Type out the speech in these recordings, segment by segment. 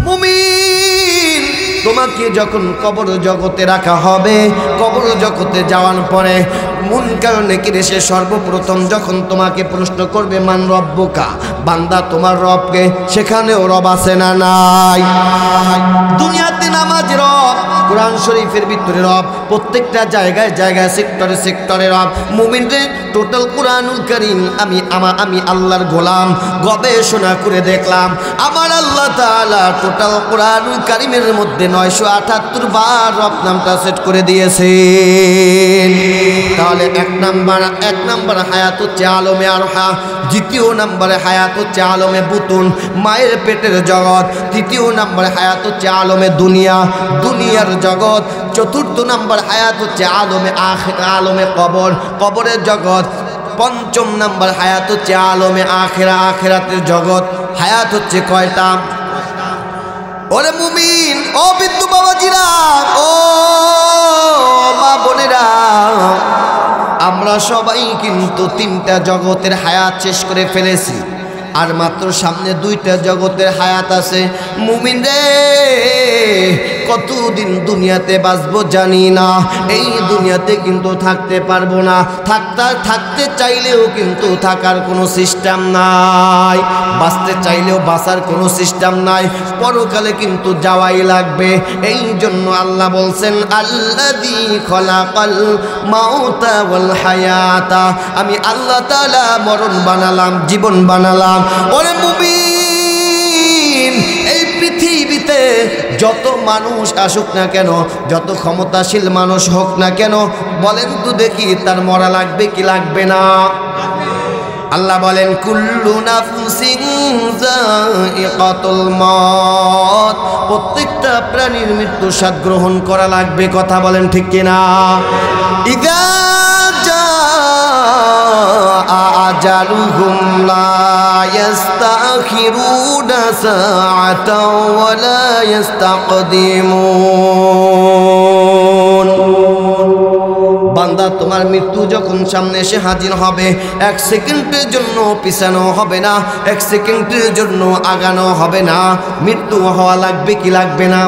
মুমিন, তোমাকে যখন কবর জগতে রাখা হবে, কবর জগতে যাওয়ার পরে মুনকার নেকির এসে সর্বপ্রথম যখন তোমাকে প্রশ্ন করবে মান রব্বুকা, বান্দা তোমার রবকে, সেখানেও রব আছে না নাই? দুনিয়াতে নামাজ রব, কোরআন শরীফের ভিতরে রব, প্রত্যেকটা জায়গায় জায়গায় সেক্টরে সেক্টরে রব। মুমিনদের টোটাল কোরআনুল কারীম আমি আল্লাহর গোলাম গবেষণা করে দেখলাম, আমার আল্লাহ তাআলা টোটাল কোরআনুল কারীমের মধ্যে 978 বার রব নামটা সেট করে দিয়েছে। তাহলে এক নাম্বার হায়াত হচ্ছে আলমে আরহা, দ্বিতীয় নম্বরে হায়াত হচ্ছে আলমে বুতুন, মায়ের পেটের জগৎ, তৃতীয় নম্বরে হায়াত হচ্ছে আলমে দুনিয়া, দুনিয়ার জগৎ, চতুর্থ নম্বর হায়াত হচ্ছে আলমে কবর, কবরের জগৎ, পঞ্চম নম্বর হায়াত হচ্ছে আলমে আখেরা, আখেরাতের জগৎ। হায়াত হচ্ছে কয়টা? ওরে মুমিন, ও বিদ্যু বাবাজিরা, ও মা বোনেরা, আমরা সবাই কিন্তু 3টা জগতের হায়াত শেষ করে ফেলেছি, আর মাত্র সামনে 2টা জগতের হায়াত আছে। মুমিন রে, কতদিন দুনিয়াতে বাঁচবো জানি না, এই দুনিয়াতে কিন্তু থাকতে পারবো না, থাকতে চাইলেও কিন্তু থাকার কোনো সিস্টেম নাই, বাঁচতে চাইলেও বাঁচার কোনো সিস্টেম নাই, পরকালে কিন্তু যাওয়াই লাগবে। এই জন্য আল্লাহ বলছেন আল্লাযী খলাকাল মাউতা ওয়াল হায়াতা, আমি আল্লাহ তাআলা মরণ বানালাম, জীবন বানালাম। ওরে মুমিন, এই পৃথিবীতে যত মানুষ আসুক না কেন, যত ক্ষমতাশীল মানুষ হোক না কেন, বলেন তো দেখি তার মরা লাগবে কি লাগবে না? আল্লাহ বলেন কুল্লু নাফসিন যায়িকাতুল মউত, প্রত্যেকটা প্রাণীর মৃত্যু স্বাদ গ্রহণ করা লাগবে। কথা বলেন ঠিক কিনা? ইযা আজালুহুম লা ইস্তাখিরুনা সাআতাও ওয়া লা ইস্তাকদিমুন। বান্দা, তোমার মৃত্যু যখন সামনে এসে হাজির হবে, 1 সেকেন্ডের জন্য পিছানো হবে না, 1 সেকেন্ডের জন্য আগানো হবে না। মৃত্যু হওয়া লাগবে কি লাগবে না?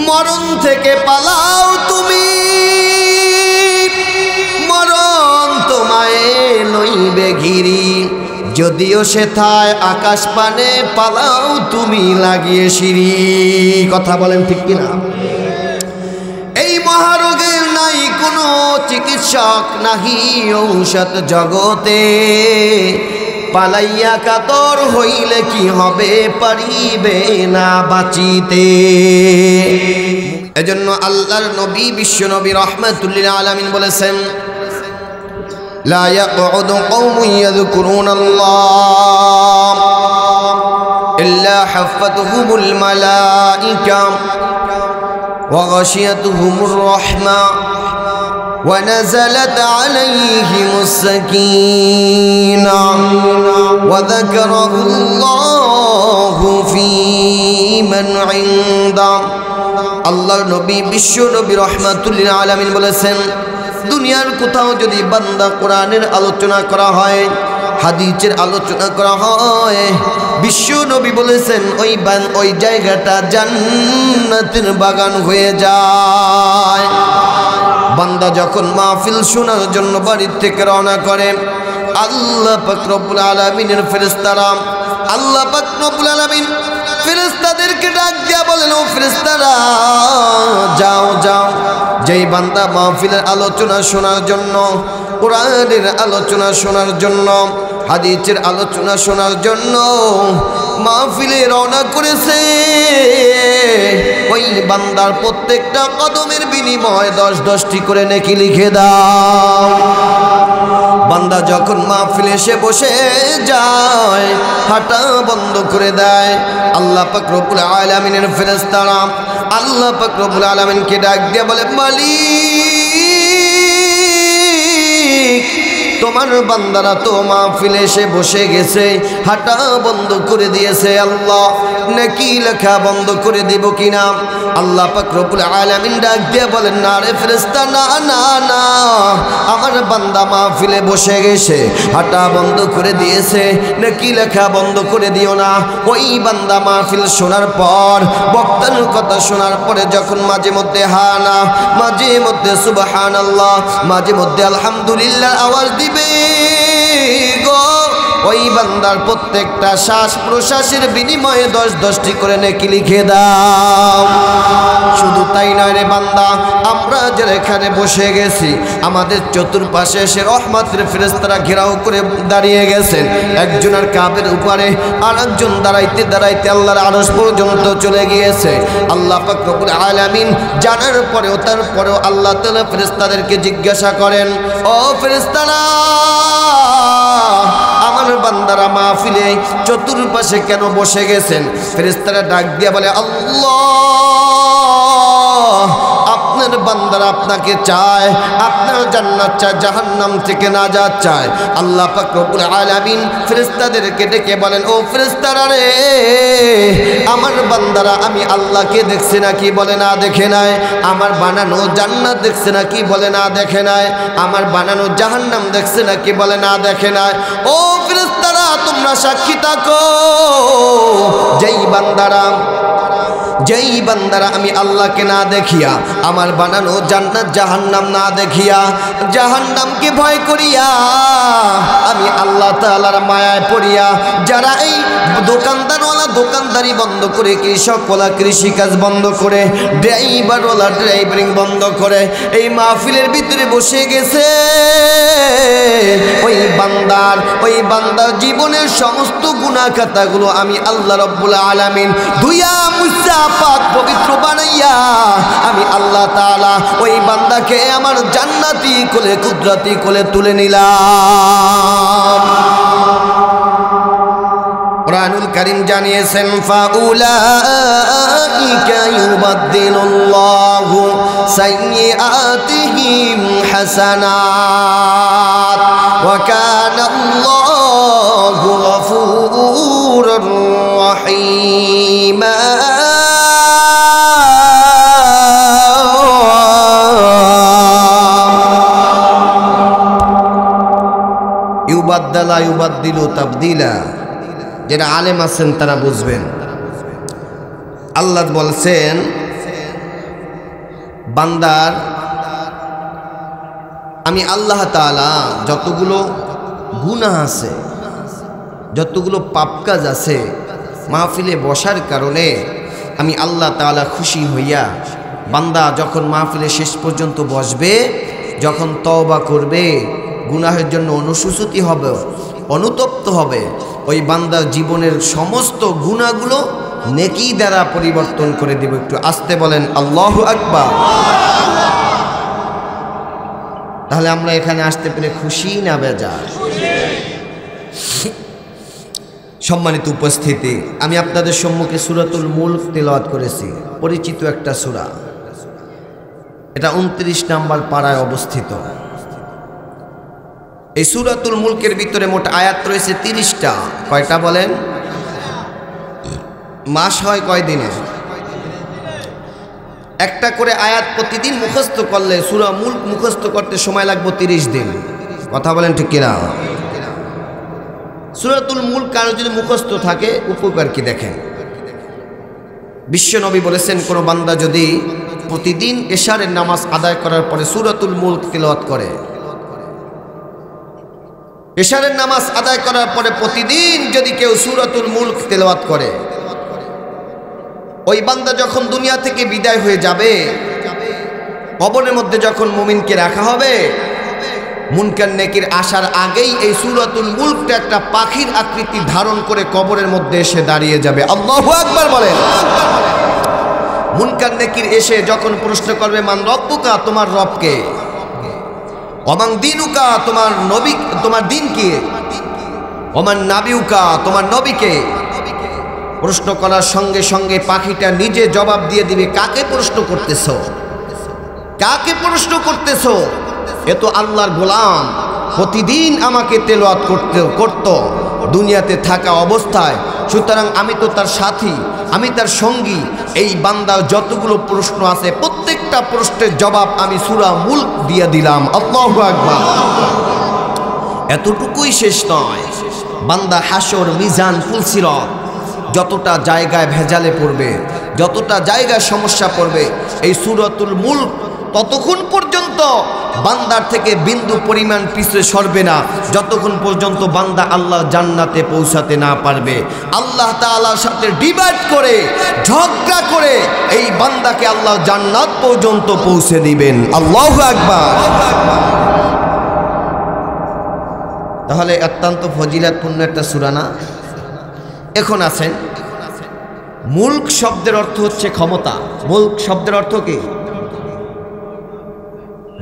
মরণ থেকে পালাও তুমি, মরণ তোমায় লইবে ঘিরি, যদিও সেথায় আকাশ পানে, পালাও তুমি লাগিয়ে সিঁড়ি। কথা বলেন ঠিক কিনা? এই মহারোগের নাই কোনো চিকিৎসক, নাহি ঔষধ জগতে, পালাইয়া কাতর হইলে কি হবে, পারিবে না বাঁচিতে। এজন্য আল্লাহর নবী বিশ্ব নবী রাহমাতুল আলামিন বলেছেন, লা ইয়াকউদু কওমুন ইয়াযকুরুনাল্লাহ ইল্লা হাফাতুহুমুল মালাইকা ওয়া গাশিয়াতুহুমুর রাহমা ওয়া নাযালাত আলাইহিমুস সাকিনা ওয়া যাকারাহুল্লাহু ফী মান ইনদা। আল্লাহর নবী বিশ্ব নবী রাহমাতুল আলামিন বলেছেন, দুনিয়ার কোথাও যদি বান্দা কোরআনের আলোচনা করা হয়, হাদিসের আলোচনা করা হয়, বিশ্ব নবী বলেছেন ওই জায়গাটা জান্নাতের বাগান হয়ে যায়। বান্দা যখন মাহফিল শোনার জন্য বাড়ির থেকে রওনা করে, আল্লাহ পাক রব্বুল আলামিনের ফেরেশতারা, আল্লাহ পাক রব্বুল আলামিন ফেরেশতাদেরকে ডাক দিয়া বলেন, ও ফেরেশতারা যাও যাও, যেই বান্দা মাহফিলের আলোচনা শোনার জন্য, কোরআনের আলোচনা শোনার জন্য, হাদিসের আলোচনা শোনার জন্য মাহফিলে রওনা করেছে, ওই বান্দার প্রত্যেকটা কদমের বিনিময়ে 10-10টি করে নেকি লিখে দাও। বান্দা যখন মাহফিলে এসে বসে যায়, হাঁটা বন্ধ করে দেয়, আল্লাহ পাক রব্বুল আলামিনের ফেরেশতারা আল্লাহ পাক রব্বুল আলামিনকে ডাক দিয়ে বলে, মালিক তোমার বান্দারা তো মাহফিলে এসে বসে গেছে, হাঁটা বন্ধ করে দিয়েছে। আল্লাহ নেকি লেখা বন্ধ করে দিব কিনা? আল্লাহ পাক রব্বুল আলামিন ডাক দিয়ে বলেন, না রে ফেরেশতা, না না না, আমার বান্দা মাহফিলে বসে গেছে, হাঁটা বন্ধ করে দিয়েছে, নেকি লেখা বন্ধ করে দিও না। ওই বান্দা মাহফিল শোনার পর, বক্তার কথা শোনার পরে যখন মাঝে মধ্যে হানা, মাঝে মধ্যে সুবহানাল্লাহ, মাঝে মধ্যে আলহামদুলিল্লাহ আওয়াজ দিবে গো, ওই বান্দার প্রত্যেকটা শ্বাস প্রশ্বাসের বিনিময়ে 10-10টি করে নেকি লিখে দাও। শুধু তাই নয় রে বান্দা, আমরা যারা এখানে বসে গেছি, আমাদের চতুর্পাশে এসে রহমতের ফেরেশতারা ঘেরাও করে দাঁড়িয়ে গেছেন। একজনের কাঁধের উপরে আর একজন দাঁড়াইতে দাঁড়াইতে আল্লাহর আরশ পর্যন্ত চলে গিয়েছে। আল্লাহ পাক রব্বুল আলামিন জানার পরেও তারপরেও আল্লাহ তাআলা ফেরেশতাদেরকে জিজ্ঞাসা করেন, ও ফেরেশতারা, আমার বান্দারা মাহফিলে চতুর্পাশে কেন বসে গেছেন? ফেরেশতারা ডাক দিয়ে বলে, আল্লাহ, আপনার বান্দারা আপনাকে চায়, আপনার জান্নাত চায়, জাহান্নাম থেকে নাজাত চায়। আল্লাহ পাক রব্বুল আলামিন ফেরেশতাদেরকে ডেকে বলেন, ও ফেরেশতারা রে, আমার বান্দারা আমি আল্লাহকে দেখছে নাকি? বলে না, দেখে নাই। আমার বানানো জান্নাত দেখছে নাকি? বলে না, দেখে নাই। আমার বানানো জাহান্নাম দেখছে নাকি? বলে না, দেখে নাই। ও ফেরেশতারা, তোমরা সাক্ষী থাকো, যেই বান্দারা আমি আল্লাহকে না দেখিয়া, আমার বানানো জান্নাত জাহান্নাম না দেখিয়া, জাহান্নামকে ভয় করিয়া, আমি আল্লাহ তাআলার মায়ায় পড়িয়া, যারা এই দোকানদারওয়ালা দোকানদারি বন্ধ করে, কৃষকওয়ালা কৃষিকাজ বন্ধ করে, ড্রাইভারওয়ালা ড্রাইভারিং বন্ধ করে এই মাহফিলের ভিতরে বসে গেছে, ওই বান্দার জীবনের সমস্ত গুনাহ খাতাগুলো আমি আল্লাহ রাব্বুল আলামিন ধুইয়া মুছা পাক পবিত্র বানাইয়া, আমি আল্লাহ তাআলা ওই বান্দাকে আমার জান্নাতি কোলে কুদরতি কোলে তুলে নিলাম। কুরআনুল কারীম জানিয়েছেন, ফাউলাইকা ইউবাদদিলুল্লাহু সাইয়্যাতিহিম হাসানাত ওয়া কানাল্লাহু গফুরুর রহিমা। ইউবাদদালা ইউবাদদিলু তাবদিলা, যারা আলেম আছেন তারা বুঝবেন। আল্লাহ বলছেন, বান্দার আমি আল্লাহ তাআলা যতগুলো গুনাহ আছে, যতগুলো পাপ কাজ আছে, মাহফিলে বসার কারণে আমি আল্লাহ তাআলা খুশি হইয়া, বান্দা যখন মাহফিলে শেষ পর্যন্ত বসবে, যখন তওবা করবে, গুনাহের জন্য অনুশোচিত হবে, অনুতপ্ত হবে, ওই বান্দার জীবনের সমস্ত গুনাহগুলো নেকি দ্বারা পরিবর্তন করে দিব। একটু আস্তে বলেন আল্লাহু আকবার। তাহলে আমরা এখানে আসতে পেরে খুশি না বেজার? সম্মানিত উপস্থিতি, আমি আপনাদের সম্মুখে সূরাতুল মুলক তেলাওয়াত করেছি, পরিচিত একটা সূরা। এটা 29 নম্বর পারায় অবস্থিত। এই সূরাতুল মুলকের ভিতরে মোট আয়াত রয়েছে 30টা। কয়টা বলেন? মাস হয় কয় দিনে? একটা করে আয়াত প্রতিদিন মুখস্থ করলে সূরা মুলক মুখস্থ করতে সময় লাগবে 30 দিন। কথা বলেন ঠিক কিনা? সূরাতুল মুলক কারো যদি মুখস্থ থাকে উপকার কি দেখেন। বিশ্বনবী বলেছেন, কোনো বান্দা যদি প্রতিদিন এশারের নামাজ আদায় করার পরে সূরাতুল মুলক তেলাওয়াত করে, এশারের নামাজ আদায় করার পরে প্রতিদিন যদি কেউ সূরাতুল মুলক তেলাওয়াত করে, ওই বান্দা যখন দুনিয়া থেকে বিদায় হয়ে যাবে, কবরের মধ্যে যখন মুমিনকে রাখা হবে, মুনকার নেকির আসার আগেই এই সূরাতুল মুলকটা একটা পাখির আকৃতি ধারণ করে কবরের মধ্যে এসে দাঁড়িয়ে যাবে। আল্লাহু আকবার বলেন। মুনকার নেকির এসে যখন প্রশ্ন করবে, মান রব্বুকা, তোমার রব কে? ওমান দিনুকা, তোমার নবী, তোমার দিন কি? ওমান নাবিউকা, তোমার নবী কে? প্রশ্ন করার সঙ্গে সঙ্গে পাখিটা নিজে জবাব দিয়ে দিবে, কাকে প্রশ্ন করতেছো? কাকে প্রশ্ন করতেছো? এ তো আল্লাহর গোলাম, প্রতিদিন আমাকে তেলাওয়াত করত দুনিয়াতে থাকা অবস্থায়। সুতরাং আমি তো তার সাথী, আমি তার সঙ্গী। এই বান্দার যতগুলো প্রশ্ন আছে প্রত্যেকটা প্রশ্নের জবাব আমি সূরা মুলক দিয়ে দিলাম। আল্লাহু আকবার। এতটুকুই শেষ নয়, বান্দা হাসর, মিজান, ফুলসিরাত যতটা জায়গায় ভেজালে পড়বে, যতটা জায়গায় সমস্যা পড়বে, এই সূরাতুল মুলক ততক্ষণ পর্যন্ত বান্দার থেকে বিন্দু পরিমাণ পিছনে সরবে না যতক্ষণ পর্যন্ত বান্দা আল্লাহ জান্নাতে পৌঁছাতে না পারবে। আল্লাহ তাআলার সাথে ডিবেট করে, ঝগড়া করে এই বান্দাকে আল্লাহ জান্নাত পর্যন্ত পৌঁছে দিবেন। আল্লাহু আকবার। তাহলে অত্যন্ত ফজিলাতপূর্ণ একটা সূরা না? এখন আছেন, মুলক শব্দের অর্থ হচ্ছে ক্ষমতা। মুলক শব্দের অর্থ কি?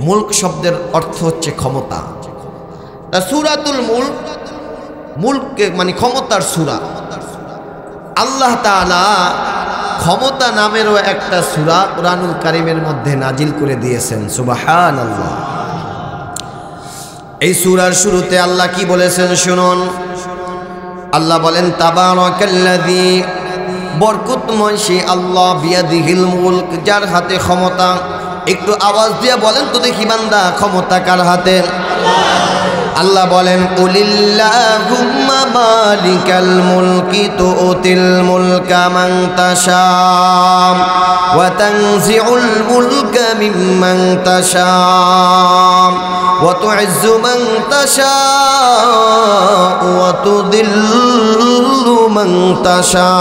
মুলক শব্দের অর্থ হচ্ছে ক্ষমতা। সূরাতুল মুলক, মুলক মানে ক্ষমতার সূরা। আল্লাহ তাআলা ক্ষমতা নামেরও একটা সূরা কুরআনুল কারীমের মধ্যে নাজিল করে দিয়েছেন। সুবহানাল্লাহ। এই সূরার শুরুতে আল্লাহ কি বলেছেন শুনুন। আল্লাহ বলেন, তাবারাকাল্লাযী, বরকতময় সেই আল্লাহ, বিয়াদিহিল মুলক, যার হাতে ক্ষমতা। একটু আওয়াজ দিয়ে বলেন তো দেখি বান্দা, ক্ষমতা কার হাতে? আল্লাহ বলেন, কুলিল্লাহুম্মা মালিকাল মুলকি তুতিল মুলকা মান তাশা ওয়া তানজিউল মুলকা মিম্মান তাশা ওয়া তুইজ্জু মান তাশা ওয়া তুযিল্লু মান তাশা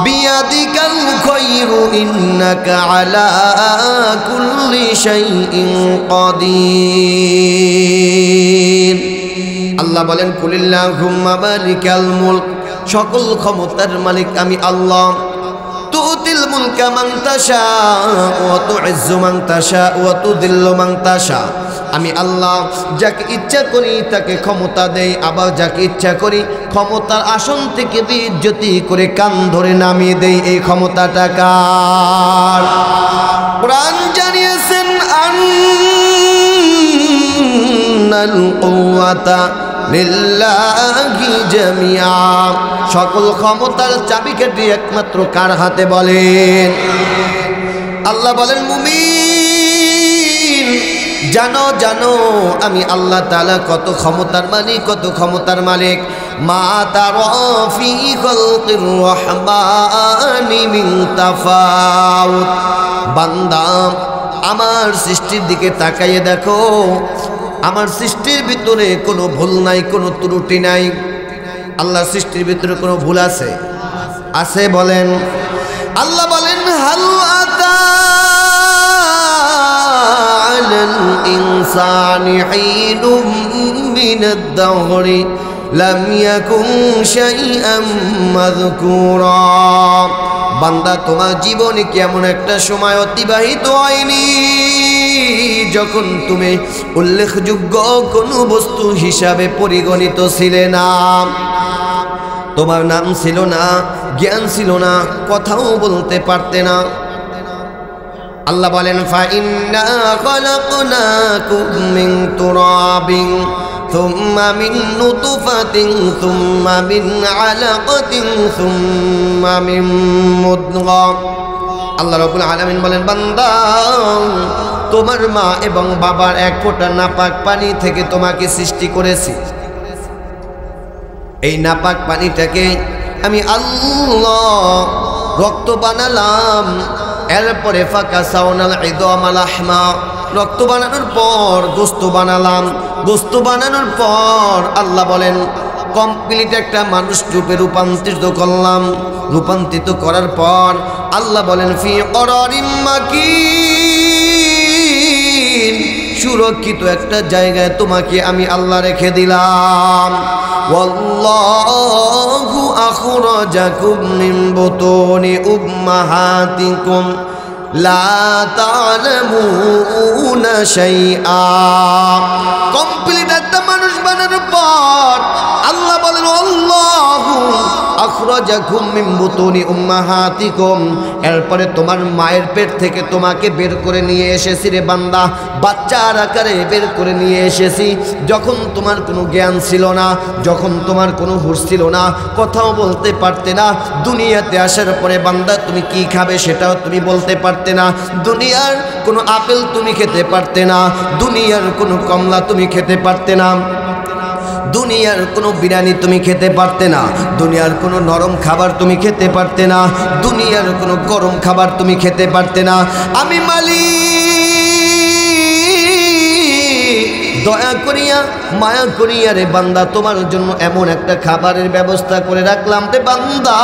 বিয়াদিকাল খায়রু ইন্নাকা আলা কুল্লি শাইইন কাদির। আল্লাহ বলেন, কুলিল্লাহুম্মা মালিকাল মুলক, সকল ক্ষমতার মালিক আমি আল্লাহ। তুতিল মুলকা মান তাশা ওয়া তুইজ্জু মান তাশা ওয়া তুযিল্লু মান তাশা। আমি আল্লাহ যাকে ইচ্ছা করি তাকে ক্ষমতা দেই, আবার যাকে ইচ্ছা করি ক্ষমতার আসন থেকে বেইজ্জতি করে কান ধরে নামিয়ে দেই। এই ক্ষমতাটা কার? কোরআন জানিয়েছেন, আন্নাল কুওয়াতা লিল্লাহি জামিআ। সকল ক্ষমতার চাবিকাঠি একমাত্র কার হাতে বলেন? আল্লাহ বলেন, মুমিন জানো জানো আমি আল্লাহ তাআলা কত ক্ষমতার মালিক, কত ক্ষমতার মালিক। মা তারা ফি খালকির রহমানি মিন তাফাউত। বান্দা আমার সৃষ্টির দিকে তাকাইয়ে দেখো, আমার সৃষ্টির ভিতরে কোনো ভুল নাই, কোনো ত্রুটি নাই। আল্লাহর সৃষ্টির ভিতরে কোনো ভুল আছে? আছে বলেন। আল্লাহ বলেন, হাল আতা আলাল ইনসানি হিনুম মিনাদ দাহরি লাম ইয়াকুন শাইআম মাযকুরা। বান্দা, তোমার জীবনে কেমন একটা সময় অতিবাহিত হয়নি যখন তুমি উল্লেখযোগ্য কোনো বস্তু হিসাবে পরিগণিত ছিলে না? তোমার নাম ছিল না, জ্ঞান ছিল না, কথাও বলতে পারতে না। আল্লাহ বলেন, ফাইন্না খালাকনাকুম মিন তুরাবিন সুম্মা মিন নুতফাতিন সুম্মা মিন আলাকাতিন সুম্মা মিন মুদগা। আল্লাহ রাব্বুল আলামিন বলেন, বান্দা তোমার মা এবং বাবার এক ফোঁটা নাপাক পানি থেকে তোমাকে সৃষ্টি করেছি। এই নাপাক পানিটাকে আমি আল্লাহ রক্ত বানালাম। এরপরে ফাকাসাউনাল ইদামা লাহমা, রক্ত বানানোর পর গোস্ত বানালাম। গোস্ত বানানোর পর আল্লাহ বলেন কমপ্লিট একটা মানুষ রূপে রূপান্তরিত করলাম। রূপান্তরিত করার পর আল্লাহ বলেন ফি করারিম মাকিন, সুরক্ষিত একটা জায়গায় তোমাকে আমি আল্লাহ রেখে দিলাম। ওয়াল্লাহু আখরাজাকুম মিন বুতুনি উম্মাহাতিকুম লা তা'লামুনা শাইআ। কমপ্লিট একটা মানুষ বানানোর পর আল্লাহ বলেন আল্লাহু আখরাজাকুম মিন বুতুনি উম্মাহাতিকুম, এরপরে তোমার মায়ের পেট থেকে তোমাকে বের করে নিয়ে এসেছি রে বান্দা, বাচ্চার আকারে বের করে নিয়ে এসেছি। যখন তোমার কোনো জ্ঞান ছিল না, যখন তোমার কোনো হুঁশ ছিল না, কথাও বলতে পারতে না, দুনিয়াতে আসার পরে বান্দা তুমি কি খাবে সেটাও তুমি বলতে পারতে না, দুনিয়ার কোনো আপেল তুমি খেতে পারতে না, দুনিয়ার কোনো কমলা তুমি খেতে পারতে না, দুনিয়ার কোনো বিরিয়ানি তুমি খেতে পারতে না, দুনিয়ার কোনো নরম খাবার তুমি খেতে পারতে না, দুনিয়ার কোনো গরম খাবার তুমি খেতে পারতে না। আমি মালিক দয়া করিয়া মায়া করিয়া রে বান্দা তোমার জন্য এমন একটা খাবারের ব্যবস্থা করে রাখলাম রে বান্দা,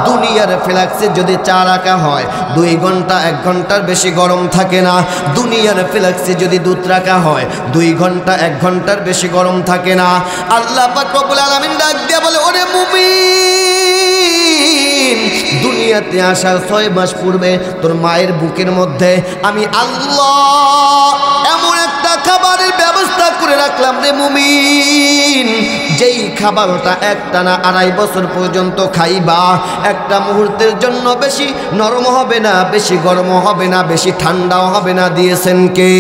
দুনিয়ার ফ্লাক্সে যদি চা রাখা হয় 2 ঘন্টা 1 ঘন্টার বেশি গরম থাকে না, দুনিয়ার ফ্লাক্সে যদি দুধ রাখা হয় 2 ঘন্টা 1 ঘন্টার বেশি গরম থাকে না। আল্লাহ পাক রব্বুল আলামিন ডাক দিয়ে বলে, ওরে মুমিন, দুনিয়াতে আসার 6 মাস পূর্বে তোর মায়ের বুকের মধ্যে আমি আল্লাহ এমন একটা খাবারের ব্যবস্থা করে রাখলাম রে মুমিন, যেই খাবারটা একটানা 2.5 বছর পর্যন্ত খাইবা, একটা মুহূর্তের জন্য বেশি নরম হবে না, বেশি গরম হবে না, বেশি ঠান্ডাও হবে না। দিয়েছেন কে?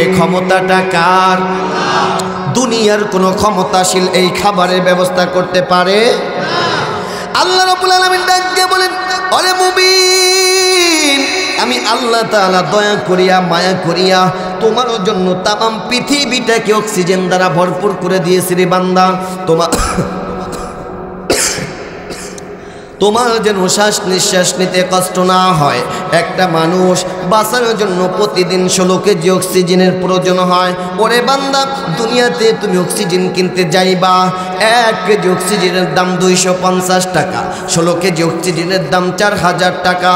এই ক্ষমতাটা কার? দুনিয়ার কোনো ক্ষমতাশীল এই খাবারের ব্যবস্থা করতে পারে? আল্লাহ রাব্বুল আলামিন ডাক দিয়ে বলেন, ওরে মুমিন, আমি আল্লাহ তাআলা দয়া করিয়া মায়া করিয়া তোমার জন্য তামাম পৃথিবীটাকে অক্সিজেন দ্বারা ভরপুর করে দিয়েছি রে বান্দা। তোমার যেন শ্বাস নিঃশ্বাস নিতে কষ্ট না হয়। একটা মানুষ বাঁচানোর জন্য প্রতিদিন 16 কেজি অক্সিজেনের প্রয়োজন হয়। ওরে বান্দা, দুনিয়াতে তুমি অক্সিজেন কিনতে যাইবা, 1 কেজি অক্সিজেনের দাম 250 টাকা, 16 কেজি অক্সিজেনের দাম 4000 টাকা।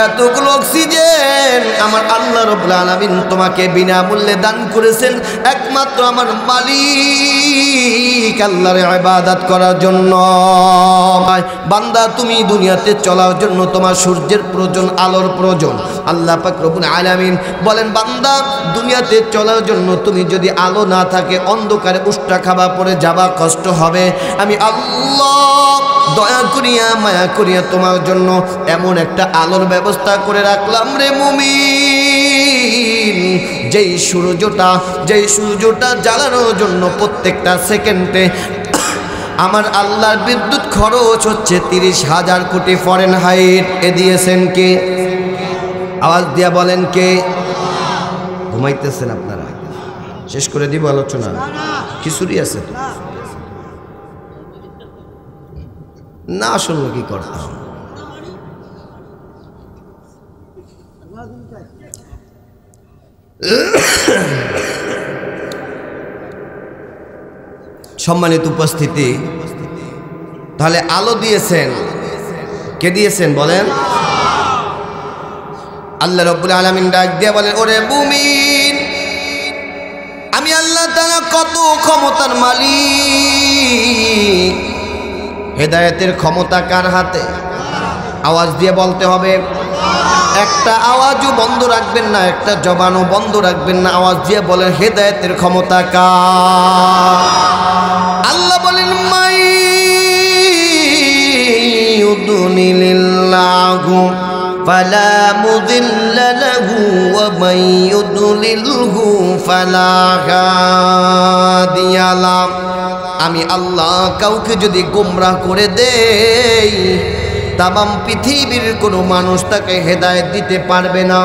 এতগুলো অক্সিজেন আমার আল্লাহ রাব্বুল আলামিন তোমাকে বিনামূল্যে দান করেছেন একমাত্র আমার মালিক আল্লাহর ইবাদত করার জন্য। বান্দা, তুমি দুনিয়াতে চলার জন্য তোমার সূর্যের প্রয়োজন, আলোর প্রয়োজন। আল্লাহ পাক রব্বুল আলামিন বলেন, বান্দা, দুনিয়াতে চলার জন্য তুমি যদি আলো না থাকে অন্ধকারে উষ্টা খাবার পরে যাবা, কষ্ট হবে। আমি আল্লাহ দয়া করিয়া মায়া করিয়া তোমার জন্য এমন একটা আলোর ব্যবস্থা করে রাখলাম রে মুমিন, যেই সূর্যটা জ্বালানোর জন্য প্রত্যেকটা সেকেন্ডে আমার আল্লাহর বিদ্যুৎ খরচ হচ্ছে 30,000 কোটি ফরেনহাইট। এ দিয়েছেন কে? আওয়াজ দিয়া বলেন কে? ঘুমাইতেছেন আপনারা? শেষ করে দিব আলোচনা? খিচুড়ি আছে তো না? শুনলো কি করতাম? সম্মানিত উপস্থিতি, তাহলে আলো দিয়েছেন কে? দিয়েছেন বলেন? আল্লাহ রাব্বুল আলামিন ডাক দিয়ে বলেন, ওরে মুমিন, আমি আল্লাহ তাআলা কত ক্ষমতার মালিক। হেদায়েতের ক্ষমতা কার হাতে? আওয়াজ দিয়ে বলতে হবে। একটা আওয়াজও বন্ধ রাখবেন না, একটা জবানও বন্ধ রাখবেন না। আওয়াজ দিয়ে বলেন, হেদায়েতের ক্ষমতা কার? আল্লাহ বলেন, মাই ইউদলিলিল্লাহু ফালা মুদিল্লা লাহু ওয়া মান ইউদলিলহু ফালা হাদিয়া লাহু। আমি আল্লাহ কাউকে যদি গোমরাহ করে দেই, তামাম পৃথিবীর কোনো মানুষ তাকে হেদায়েত দিতে পারবে না।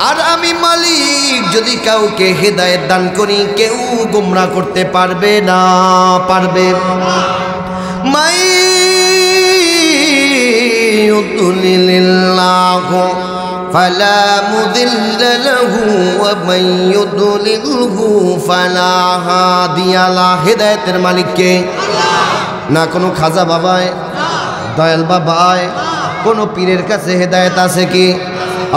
আর আমি মালিক যদি কাউকে হেদায়েত দান করি, কেউ গোমরাহ করতে পারবে না। পারবে? মাই ইউদলিলিল্লাহু ফালা মুদিল্লা লাহু ওয়া মান ইউদলিলহু ফালা হাদিয়া লাহু। হেদায়েতের মালিক কে? না কোনো খাজা বাবায়, দয়াল বাবায়, কোনো পীরের কাছে হেদায়েত আছে কি?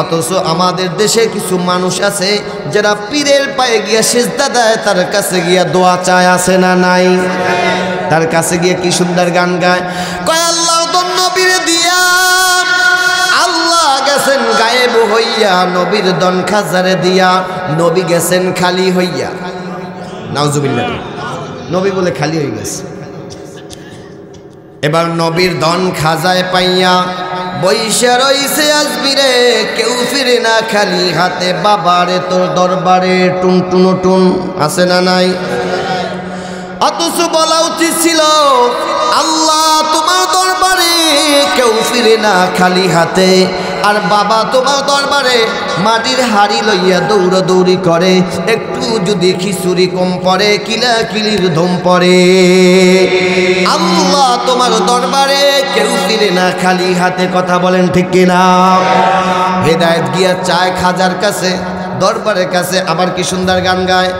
অথচ আমাদের দেশে কিছু মানুষ আছে যারা পীরের পায়ে গিয়া সিজদা দেয়, তার কাছে গিয়া দোয়া চায়, আছে না নাই? তার কাছে গিয়ে কি সুন্দর গান গায়, কয় আল্লাহ ধন্য পীরে দিয়া, আল্লাহ গেছেন গায়েব হইয়া, নবীর দন খাজারে দিয়া, নবী গেছেন খালি হইয়া। নাউজুবিল্লাহ। নবী বলে খালি হয়ে গেছে। এবার নবীর ধন খাজায় পাইয়া বৈশা রইছে আজমিরে, কেউ ফিরে না খালি হাতে। বাবারে তোর দরবারে টুন টুন আছে না নাই? অথচ বলা উচিত ছিল আল্লাহ তোমার দরবারে কেউ ফিরে না খালি হাতে। আর বাবা তোমার দরবারে মাটির হাড়ি লইয়া দৌড়াদৌড়ি করে, একটু যদি খিচুড়ি কম পড়ে কিলা কিলির ধম পড়ে। আল্লাহ তোমার দরবারে কেউ ফিরে না খালি হাতে। কথা বলেন ঠিক কিনা? হেদায়েত গিয়া চায় খাজার কাছে, দরবারের কাছে। আবার কি সুন্দর গান গায়,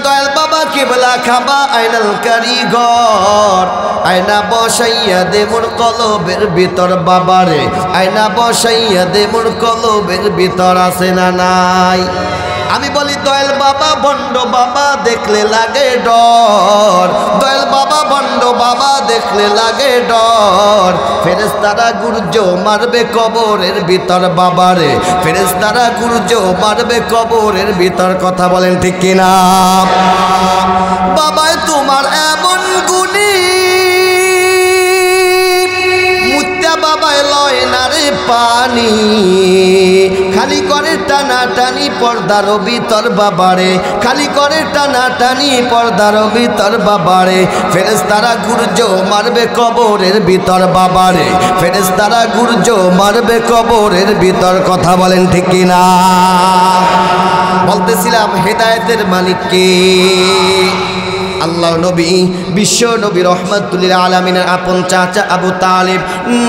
দয়াল বাবা কেবলা খাবা আইনাল কারিগর, আয়না বসাইয়া দে মোর কলবের ভিতর। বাবারে আয়না বসাইয়া দে মোর কলবের ভিতর। আছে না নাই? আমি বলি দয়াল বাবা বন্ড বাবা দেখলে লাগে ডর, দয়াল বাবা বন্ড বাবা দেখলে লাগে ডর। ফেরেশতারা গুর্জ মারবে কবরের ভিতর। বাবারে ফেরেশতারা গুর্জ মারবে কবরের ভিতর। কথা বলেন ঠিক কিনা? বাবাই তোমার এমন গুণী, মুত্তা বাবাই লয় না রে পানি, খালি করে টানা টানি পর্দার ভিতর। বাবারে খালি করে টানা টানি পর্দার ভিতর। বাবারে ফেরেশতারা গুর্জ মারবে কবরের ভিতর। বাবারে ফেরেশতারা গুর্জ মারবে কবরের ভিতর। কথা বলেন ঠিক কিনা? বলতেছিলাম হেদায়েতের মালিক কে? আল্লাহ নবী, বিশ্ব নবী রহমাতুল্লিল আলামিনের আপন চাচা আবু তালিব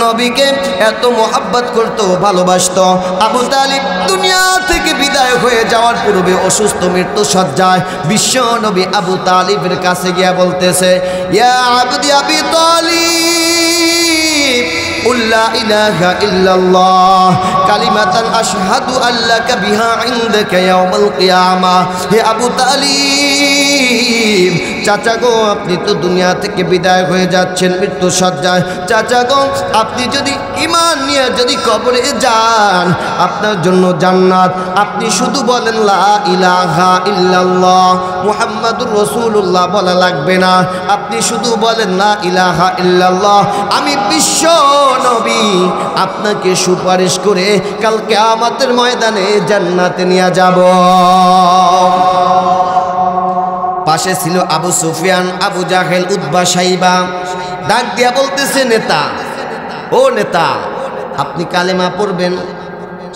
নবীকে এত মোহাব্বত করত, ভালোবাসত। আবু তালিব দুনিয়া থেকে বিদায় হয়ে যাওয়ার পূর্বে অসুস্থ মৃত্যু সজ্জায় বিশ্ব নবী আবু তালিবের কাছে গিয়া বলতেছে, ইয়া আবদি আবি তালিব লা ইলাহা ইল্লাল্লাহ কালিমাতান আশহাদু আল্লাকা বিহা ইনদাকা ইয়াউমাল কিয়ামাহ। হে আবু তালিব, চাচা গো আপনি তো দুনিয়া থেকে বিদায় হয়ে যাচ্ছেন মৃত্যু সজ্জায়। চাচা গো আপনি যদি ঈমান নিয়ে যদি কবরে যান, আপনার জন্য জান্নাত। আপনি শুধু বলেন লা ইলাহা ইল্লাল্লাহ মুহাম্মাদুর রাসূলুল্লাহ বলা লাগবে না, আপনি শুধু বলেন লা ইলাহা ইল্লাল্লাহ। আমি বিশ্ব নবী আপনাকে সুপারিশ করে কাল কিয়ামতের ময়দানে জান্নাতে নিয়ে যাব। পাশে ছিল আবু সুফিয়ান, আবু জাহেল, উতবা, সাইবা। ডাক দিয়া বলতেছে, নেতা ও নেতা, আপনি কালেমা পড়বেন।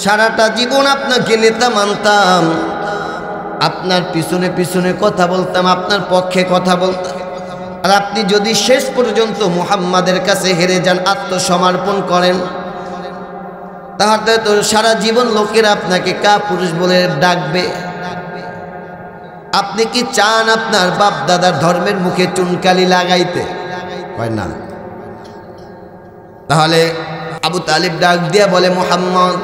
সারাটা জীবন আপনাকে নেতা মানতাম, আপনার পিছনে পিছনে কথা বলতাম, আপনার পক্ষে কথা বলতাম। আর আপনি যদি শেষ পর্যন্ত মুহাম্মাদের কাছে হেরে যান, আত্মসমর্পণ করেন, তাহলে তো সারা জীবন লোকেরা আপনাকে কাপুরুষ বলে ডাকবে। আপনি কি চান আপনার বাপ দাদার ধর্মের মুখে চুনকালি লাগাইতে? হয় না। তাহলে আবু তালিব ডাক দিয়া বলে, মুহাম্মদ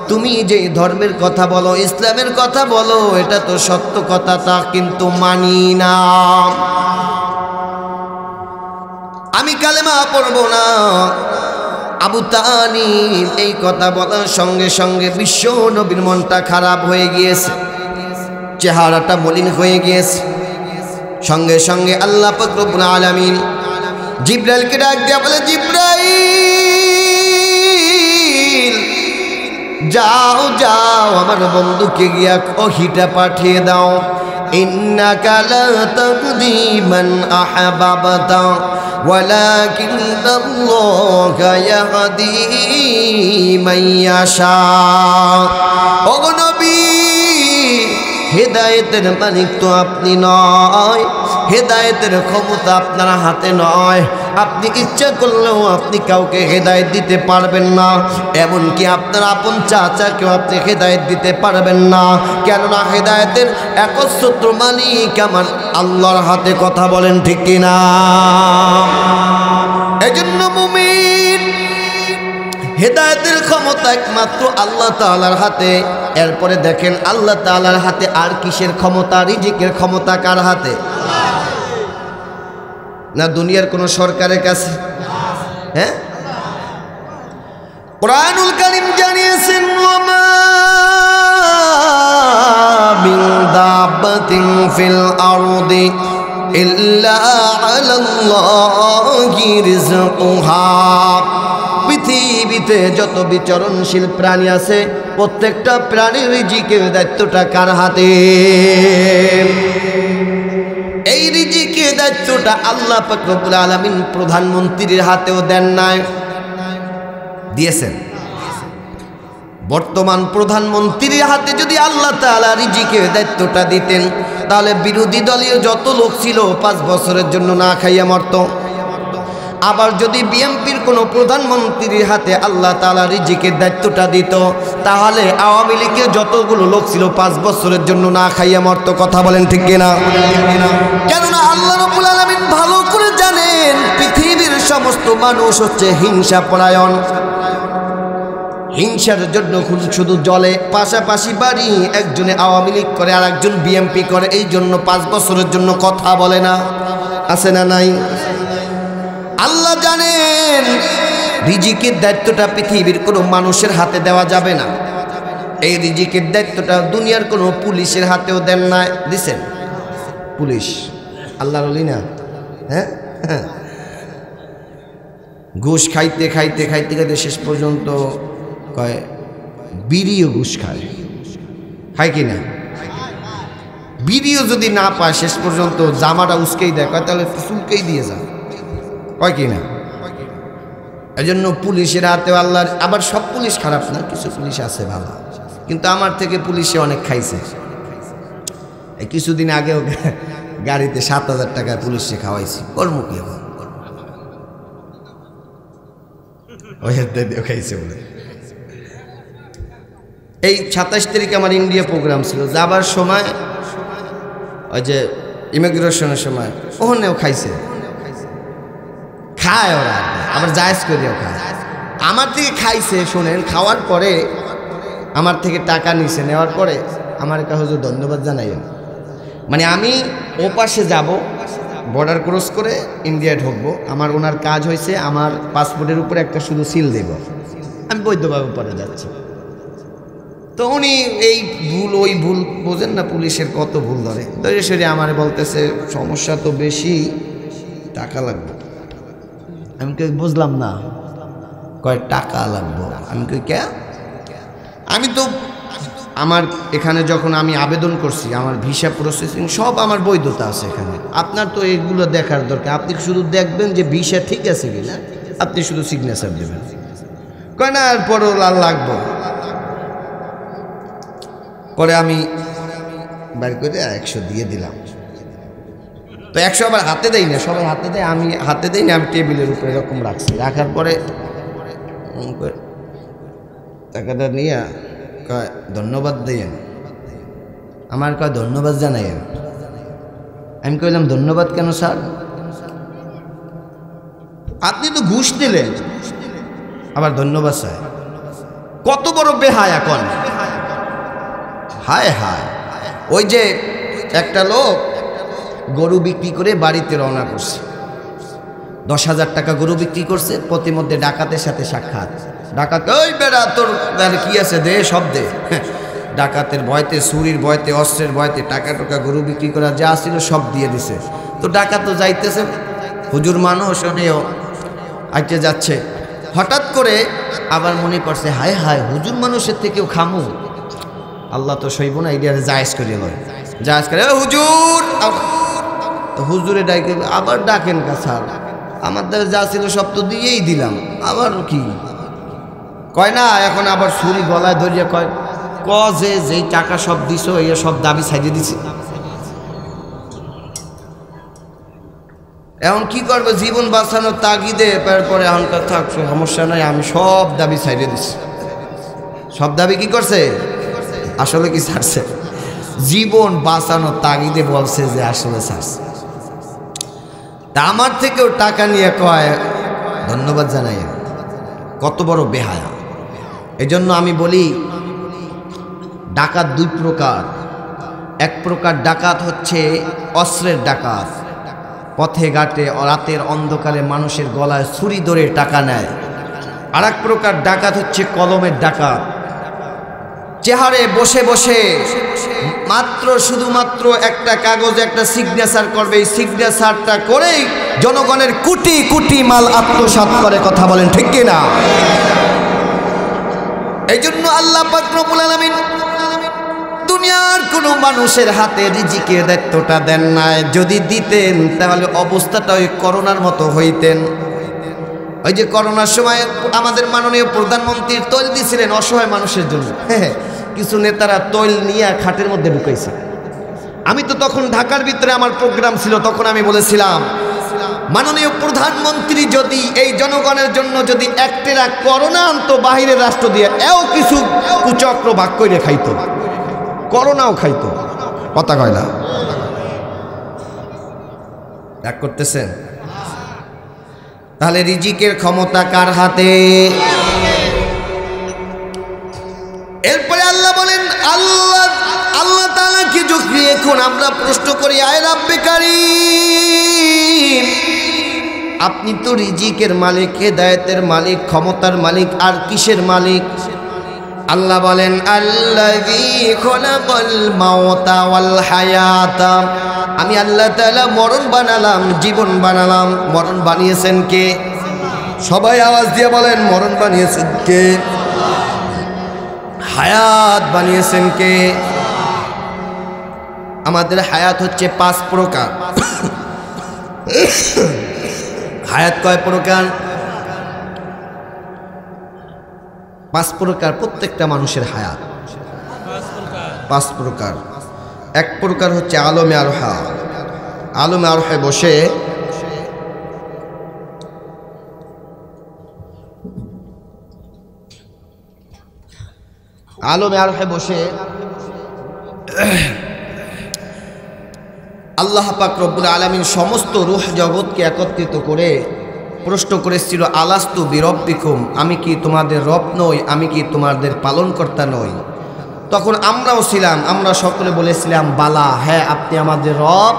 তুমি যে ধর্মের কথা বলো, ইসলামের কথা বলো, এটা তো সত্য কথা, তা কিন্তু মানি না। আমি কালেমা পড়ব না। আবু তালিব এই কথা বলার সঙ্গে সঙ্গে বিশ্ব নবীর মনটা খারাপ হয়ে গিয়েছে, চেহারাটা মলিন হয়ে গিয়েছে। সঙ্গে সঙ্গে আল্লাহ পাক রব্বুল আলামিন জিবরাইলকে ডাক দিয়া বলে, জিবরাইল যাও যাও আমার বন্ধুকে গিয়া ওহীটা পাঠিয়ে দাও। ইন্নাকা লা তাহদি মান আহবাবতা ওয়ালাকিন্নাল্লাহা ইয়াহদি মান ইয়াশা। ওগো নবী, হেদায়েতের মালিক তো আপনি নয়, হেদায়েতের ক্ষমতা আপনার হাতে নয়। আপনি ইচ্ছা করলেও আপনি কাউকে হেদায়েত দিতে পারবেন না, এমনকি আপনার আপন চাচাকেও আপনি হেদায়েত দিতে পারবেন না। কেননা হেদায়েতের একচ্ছত্র মালিক আমার আল্লাহর হাতে। কথা বলেন ঠিক কিনা? এজন্য মুমিন, হেদায়েতের ক্ষমতা একমাত্র আল্লাহ তাআলার হাতে। এরপরে দেখেন আল্লাহ তাআলার হাতে আর কিসের ক্ষমতা? রিজিকের ক্ষমতা কার হাতে? না দুনিয়ার কোন সরকারের কাছে? হ্যাঁ, কুরআনুল কারীম জানিয়েছেন, ওয়ামা মিন দাব্বাতিন ফিল আরদি ইল্লা আলাল্লাহি রিজকুহা। পৃথিবীতে যত বিচরণশীল প্রাণী আছে প্রত্যেকটা প্রাণীর রিজিকের দায়িত্বটা কার হাতে? এই রিজিকের দায়িত্বটা আল্লাহ পাক রব্বুল আলামিন প্রধানমন্ত্রীর হাতেও দেন নাই, দিয়েছেন। বর্তমান প্রধানমন্ত্রীর হাতে যদি আল্লাহ তাআলা রিজিকের দায়িত্বটা দিতেন, তাহলে বিরোধী দলীয় যত লোক ছিল 5 বছরের জন্য না খাইয়া মরত। আবার যদি বিএনপির কোনো প্রধানমন্ত্রীর হাতে আল্লাহ তাআলা রিজিকের দায়িত্বটা দিত, তাহলে আওয়ামী লীগের যতগুলো লোক ছিল 5 বছরের জন্য না খাইয়া মরত। কথা বলেন ঠিক কিনা? কেননা আল্লাহ রাব্বুল আলামিন ভালো করে জানেন পৃথিবীর সমস্ত মানুষ হচ্ছে হিংসা পরায়ণ। হিংসার জন্য শুধু জলে পাশাপাশি বাড়ি, একজনে আওয়ামী লীগ করে আর একজন বিএনপি করে, এই জন্য 5 বছরের জন্য কথা বলে না। আছে না নাই? আল্লাহ জানেন রিজিকের দায়িত্বটা পৃথিবীর কোনো মানুষের হাতে দেওয়া যাবে না। এই রিজিকের দায়িত্বটা দুনিয়ার কোনো পুলিশের হাতেও দেন না, দিছেন। পুলিশ আল্লাহর ওলি না? হ্যাঁ, ঘুষ খাইতে খাইতে খাইতে খাইতে শেষ পর্যন্ত কয় বিড়িও ঘুষ খায়, খায় কি না? বিড়িও যদি না পায় শেষ পর্যন্ত জামাটা উস্কেই দেয়, কয় তাহলে চুলকেই দিয়ে যা, কয় কি না? এই জন্য পুলিশের হাতেও আল্লাহর। আবার সব পুলিশ খারাপ না, কিছু পুলিশ আছে ভালো, কিন্তু আমার থেকে পুলিশে অনেক খাইছে। এই কিছুদিন আগেও গাড়িতে 7,000 টাকা পুলিশে খাওয়াইছি, কর্ম কি এখন ওই খাইছে বলে। এই 27 তারিখে আমার ইন্ডিয়া প্রোগ্রাম ছিল, যাবার সময় ওই যে ইমিগ্রেশনের সময় ওখানেও খাইছে, খায় ওরা, আবার জায়েজ করেও খায়। আমার থেকে খাইছে, শোনেন, খাওয়ার পরে আমার থেকে টাকা নিছে, নেওয়ার পরে আমার কাছে হুজুর ধন্যবাদ জানাইন। মানে আমি ও পাশে যাব, বর্ডার ক্রস করে ইন্ডিয়া ঢুকবো, আমার ওনার কাজ হয়েছে আমার পাসপোর্টের উপরে একটা শুধু সিল দেব, আমি বৈধভাবে পরে যাচ্ছি। তো উনি এই ভুল ওই ভুল বোঝেন না, পুলিশের কত ভুল ধরে সরে আমার বলতেছে সমস্যা তো বেশি, টাকা লাগবে। আমি কই বুঝলাম না, কয় টাকা লাগবে। আমি কই কে? আমি তো আমার এখানে যখন আমি আবেদন করছি আমার ভিসা প্রসেসিং সব আমার বৈধতা আছে এখানে, আপনার তো এগুলো দেখার দরকার, আপনি শুধু দেখবেন যে ভিসা ঠিক আছে কিনা, আপনি শুধু সিগনেচার দেবেন। কয় না আর পরও লাল লাগবো। পরে আমি বের করে 100 দিয়ে দিলাম। তো 100 আবার হাতে দেই না, সবাই হাতে দেয়, আমি হাতে দেই না, আমি টেবিলের উপরে এরকম রাখছি। রাখার পরে টাকাটা নিয়ে কয় ধন্যবাদ দেন। আমার কয় ধন্যবাদ জানাইন। আমি কইলাম ধন্যবাদ কেন স্যার? আপনি তো ঘুষ দিলেন, আবার ধন্যবাদ স্যার। কত বড় বেহায়া এখন! হায় হায়! ওই যে একটা লোক গরু বিক্রি করে বাড়িতে রওনা করছে, 10,000 টাকা গরু বিক্রি করছে, প্রতিমধ্যে ডাকাতের সাথে সাক্ষাৎ। ডাকাত, ওই বেড়া তোর কি আছে দে, সব দে। ডাকাতের ভয়তে, ছুরির ভয়তে, অস্ত্রের ভয়তে টাকা টাকা গরু বিক্রি করা যা ছিল সব দিয়ে দিছে। তো ডাকাত তো যাইতেছে, হুজুর মানুষ ওনেও আইতে যাচ্ছে। হঠাৎ করে আবার মনে পড়ছে, হায় হায়, হুজুর মানুষের থেকেও খামু, আল্লাহ তো সইব না, এরিয়ারে জায়েজ করে লয়, জায়েজ করে হুজুর। তো হুজুরে ডাকে, আবার ডাকেন কা স্যার, আমার দ্বারা যা ছিল সব তো দিয়েই দিলাম, আবার কি? কয় না, এখন আবার ছুরি গলায় ধরিয়া কয় যে যেই টাকা সব দিছো এই সব দাবি ছাইড়ে দিছি। এখন কি করবে? জীবন বাঁচানোর তাগিদে তারপরে এখনকার থাক সমস্যা নাই, আমি সব দাবি ছাইড়ে দিছি। সব দাবি কি করছে? আসলে কি ছাড়ছে? জীবন বাঁচানোর তাগিদে বলছে যে আসলে ছাড়ছে। তা আমার থেকেও টাকা নিয়ে কয় ধন্যবাদ জানাই। কত বড় বেহায়া! এই জন্য আমি বলি ডাকাত 2 প্রকার। এক প্রকার ডাকাত হচ্ছে অস্ত্রের ডাকাত, পথে ঘাটে রাতের অন্ধকারে মানুষের গলায় ছুরি ধরে টাকা নেয়। আর এক প্রকার ডাকাত হচ্ছে কলমের ডাকাত, চেহারে বসে বসে শুধুমাত্র একটা কাগজে একটা সিগনেচার করবে, এই সিগনেচারটা করেই জনগণের কোটি কোটি মাল আত্মসাৎ করে। কথা বলেন ঠিক কিনা? এই জন্য আল্লাহ পাক রব্বুল আলামিন দুনিয়ার কোনো মানুষের হাতে রিজিকের দায়িত্বটা দেন নাই। যদি দিতেন তাহলে অবস্থাটা ওই করোনার মতো হইতেন। ওই যে করোনার সময় আমাদের মাননীয় প্রধানমন্ত্রী তৈল দিয়েছিলেন অসহায় মানুষের জন্য। কিছু নেতারা তৈল নিয়ে খাটের মধ্যে ঢুকাইছে। আমি তো তখন ঢাকার ভিতরে আমার প্রোগ্রাম ছিল, তখন আমি বলেছিলাম মাননীয় প্রধানমন্ত্রী যদি এই জনগণের জন্য যদি একটেরা করোনা আনতো বাহিরের রাষ্ট্র দিয়ে, এও কিছু কুচক্র ভাগ করে খাইতো, করোনাও খাইতো। কথা কয় না? রাগ করতেছেন? তাহলে রিজিকের ক্ষমতা কার হাতে? এরপরে আল্লাহ বলেন, আল্লাহ তাআলাকে যখন এখন আমরা প্রশ্ন করি, আয় রাব্বে কারীম, আপনি তো রিজিকের মালিক, হেদায়েতের মালিক, ক্ষমতার মালিক, আর কিসের মালিক? আল্লাহ বলেন, আল্লাযী খলাকাল মাউতা ওয়াল হায়াতা, আমি আল্লাহ তাআলা মরণ বানালাম, জীবন বানালাম। মরণ বানিয়েছেন কে? সবাই আওয়াজ দিয়ে বলেন, মরণ বানিয়েছেন কে? হায়াত বানিয়েছেন কে? আমাদের হায়াত হচ্ছে 5 প্রকার। হায়াত কয় প্রকার? 5 প্রকার। প্রত্যেকটা মানুষের হায়াত 5 প্রকার। 1 প্রকার হচ্ছে আলমে আরহা। আলমে আরহায় বসে আল্লাহ পাক রব্বুল আলামিন সমস্ত রূহ জগৎকে একত্রিত করে প্রশ্ন করেছিল, আলাস্তু বিরব্বিকুম, আমি কি তোমাদের রব নই? আমি কি তোমাদের পালনকর্তা নই? তখন আমরাও ছিলাম, আমরা সকলে বলেছিলাম, বালা, হ্যাঁ আপনি আমাদের রব,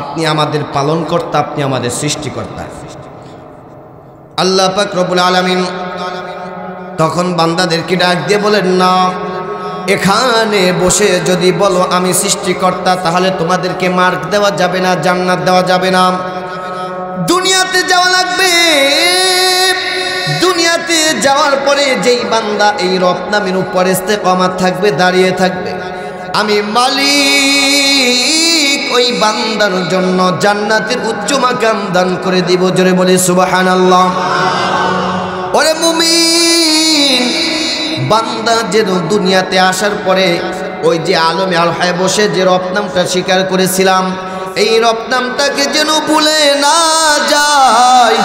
আপনি আমাদের পালনকর্তা, আপনি আমাদের সৃষ্টিকর্তা। আল্লাহ পাক রব্বুল আলামিন তখন বান্দাদেরকে ডাক দিয়ে বলেন, না, এখানে বসে যদি বলো আমি সৃষ্টিকর্তা, তাহলে তোমাদেরকে মার্ক দেওয়া যাবে না, জান্নাত দেওয়া যাবে না, দুনিয়াতে যাওয়া লাগবে। দুনিয়াতে যাওয়ার পরে যেই বান্দা এই রব নামের উপরে ইস্তেকামাত থাকবে, দাঁড়িয়ে থাকবে, আমি মালিক ওই বান্দার জন্য জান্নাতের উচ্চ মাকাম দান করে দিব। জোরে বলে সুবহানাল্লাহ। ওরে মুমিন, বান্দা যেন দুনিয়াতে আসার পরে ওই যে আলমে আরহায় বসে যে রব নামটা স্বীকার করেছিলাম, এই রব নামটাকে যেন ভুলে না যায়।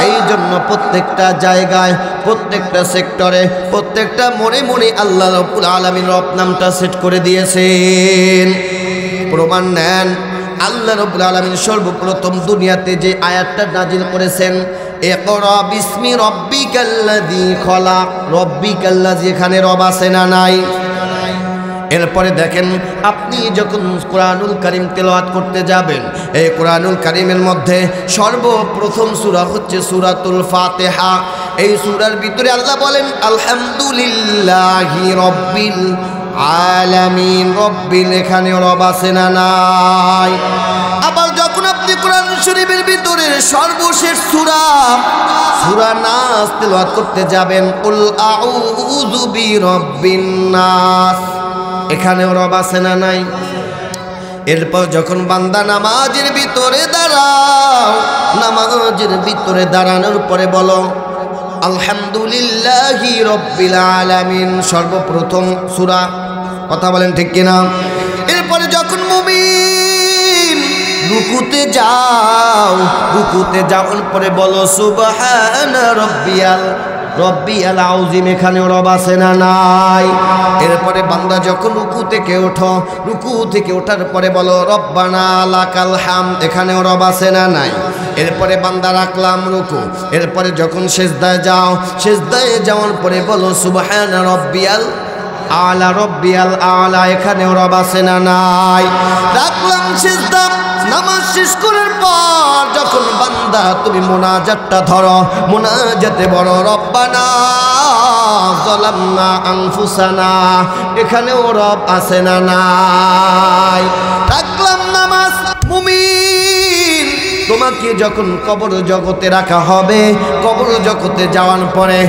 এই জন্য প্রত্যেকটা জায়গায়, প্রত্যেকটা সেক্টরে, প্রত্যেকটা মোড়ে মোড়ে আল্লাহ রাব্বুল আলামিন রব নামটা সেট করে দিয়েছেন। প্রমাণ নেন, আল্লাহ রাব্বুল আলামিন সর্বপ্রথম দুনিয়াতে যে আয়াতটা নাজিল করেছেন, ইকরা বিসমি রাব্বিকাল্লাযী খলাক, রাব্বিকাল্লাযী, এখানে রব আছে না নাই? এরপরে দেখেন, আপনি যখন কোরআনুল কারীম তেলাওয়াত করতে যাবেন, এই কোরআনুল কারীমের মধ্যে সর্বপ্রথম সূরা হচ্ছে সূরাতুল ফাতিহা। এই সূরার ভিতরে আল্লাহ বলেন, আলহামদুলিল্লাহি রাব্বিল আলামিন। রব্বিল, এখানে রব আছে না নাই? আবার যখন আপনি কোরআন শরীফের ভিতরে সর্বশেষ সূরা নাস তেলাওয়াত করতে যাবেন, কুল আউযু বিরাব্বিন নাস, এখানেও রব আছে না নাই? এরপর যখন বান্দা নামাজের ভিতরে দাঁড়াও, নামাজের ভিতরে দাঁড়ানোর পরে বলো আলহামদুলিল্লাহি রাব্বিল আলামিন, সর্বপ্রথম সূরা। কথা বলেন ঠিক কিনা? এরপরে যখন মুমিন রুকুতে যাওয়ার পরে বলো সুবহানা রব্বিয়াল আযীম, এখানেও রব আছে না নাই? এরপরে বান্দা যখন রুকু থেকে ওঠার পরে বলো রব্বানা লাকাল হামদ, এখানেও রব আছে না নাই? এরপরে বান্দা রাখলাম রুকু, এরপরে যখন সিজদায় যাওয়ার পরে বলো সুবহানা রব্বিয়াল আলা, এখানেও রব আছে না নাই? রাখলাম সিজদা, নামাজ শেষ করার পর যখন বান্দা তুমি মোনাজাতটা ধরো, মোনাজাতে বড় রব্বানা যালামনা আনফুসানা, এখানেও রব আছে না নাই? রাখলাম নামাজ। মুমিন, তোমাকে যখন কবর জগতে রাখা হবে, কবর জগতে যাওয়ার পরে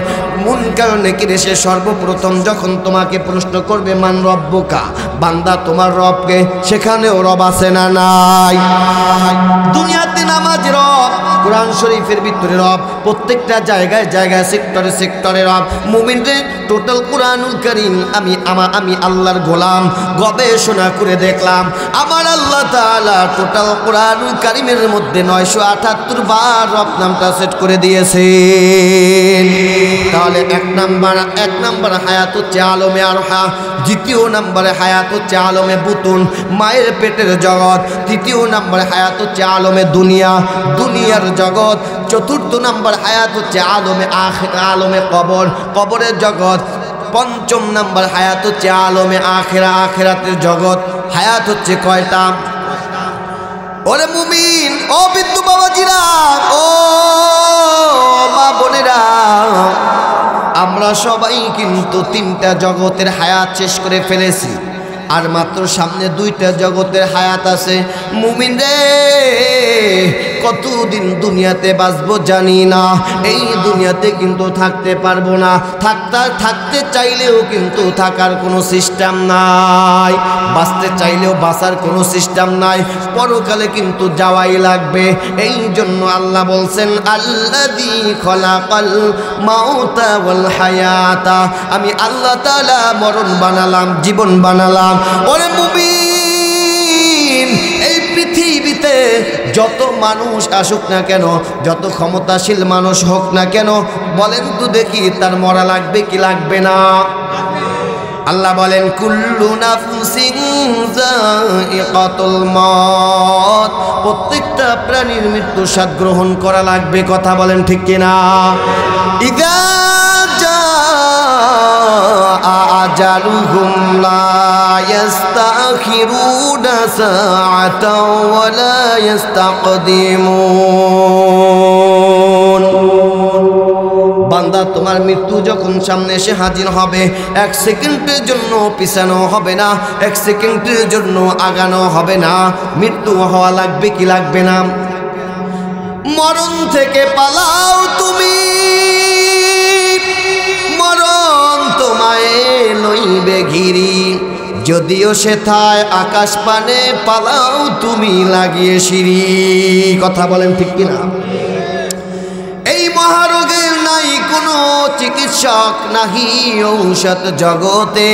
মুনকার নেকির এসে সর্বপ্রথম যখন তোমাকে প্রশ্ন করবে মান রব্বুকা, বান্দা তোমার রবকে, সেখানেও রব আছে না নাই? দুনিয়াতে নামাজ রব, কোরআন শরীফের ভিতরে রব, প্রত্যেকটা জায়গায় জায়গায় সেক্টরে সেক্টরে রব। মুমিনরে টোটাল কোরআনুল কারীম আমি আল্লাহর গোলাম গবেষণা করে দেখলাম, আমার আল্লাহ তাআলা টোটাল কোরআনুল কারীমের মধ্যে 978 বার রব নামটা সেট করে দিয়েছেন। তাহলে এক নাম্বার হায়াত হচ্ছে আলমে আরহা, দ্বিতীয় নাম্বারে হায়াত হচ্ছে আলমে বুতুন, মায়ের পেটের জগৎ, তৃতীয় নাম্বারে হায়াত হচ্ছে আলমে দুনিয়া, দুনিয়ার জগৎ, চতুর্থ নাম্বার হায়াত হচ্ছে আলমে কবর, কবরের জগৎ, পঞ্চম নাম্বার হায়াত হচ্ছে আলমে আখেরা, আখেরাতের জগৎ। হায়াত হচ্ছে কয়টা? ওরে মুমিন, ও বিন্দু বাবাজিরা, ও মা বোনেরা, আমরা সবাই কিন্তু 3টা জগতের হায়াত শেষ করে ফেলেছি, আর মাত্র সামনে 2টা জগতের হায়াত আছে। মুমিন রে, কতদিন দুনিয়াতে বাঁচবো জানি না, এই দুনিয়াতে কিন্তু থাকতে পারবো না, থাকতে চাইলেও কিন্তু থাকার কোনো সিস্টেম নাই, বাঁচতে চাইলেও বাঁচার কোনো সিস্টেম নাই, পরকালে কিন্তু যাওয়াই লাগবে। এই জন্য আল্লাহ বলছেন আল্লাযী খলাকাল মাউতা ওয়াল হায়াতা, আমি আল্লাহ তাআলা মরণ বানালাম, জীবন বানালাম। ওরে মুমিন, এই পৃথিবীতে যত মানুষ আসুক না কেন, যত ক্ষমতাশীল মানুষ হোক না কেন, বলেন তো দেখি তার মরা লাগবে কি লাগবে না? আল্লাহ বলেন কুল্লু নাফসিন যায়িকাতুল মউত, প্রত্যেকটা প্রাণীর মৃত্যু স্বাদ গ্রহণ করা লাগবে। কথা বলেন ঠিক কিনা? ইযা জাআ আজালুহুম লা ইস্তাখিরুনা সাআতাও ওয়া লা ইস্তাকদিমুন। বান্দা, তোমার মৃত্যু যখন সামনে এসে হাজির হবে, 1 সেকেন্ডের জন্য পিছানো হবে না, 1 সেকেন্ডের জন্য আগানো হবে না, মৃত্যু হওয়া লাগবে কি লাগবে না? মরণ থেকে পালাও তুমি, মরণ তোমায় লইবে ঘিরি, যদিও সেথায় আকাশ পানে, পালাও তুমি লাগিয়ে সিঁড়ি। কথা বলেন ঠিক কিনা? এই মহারোগের নাই কোনো চিকিৎসক, নাহি ঔষধ জগতে,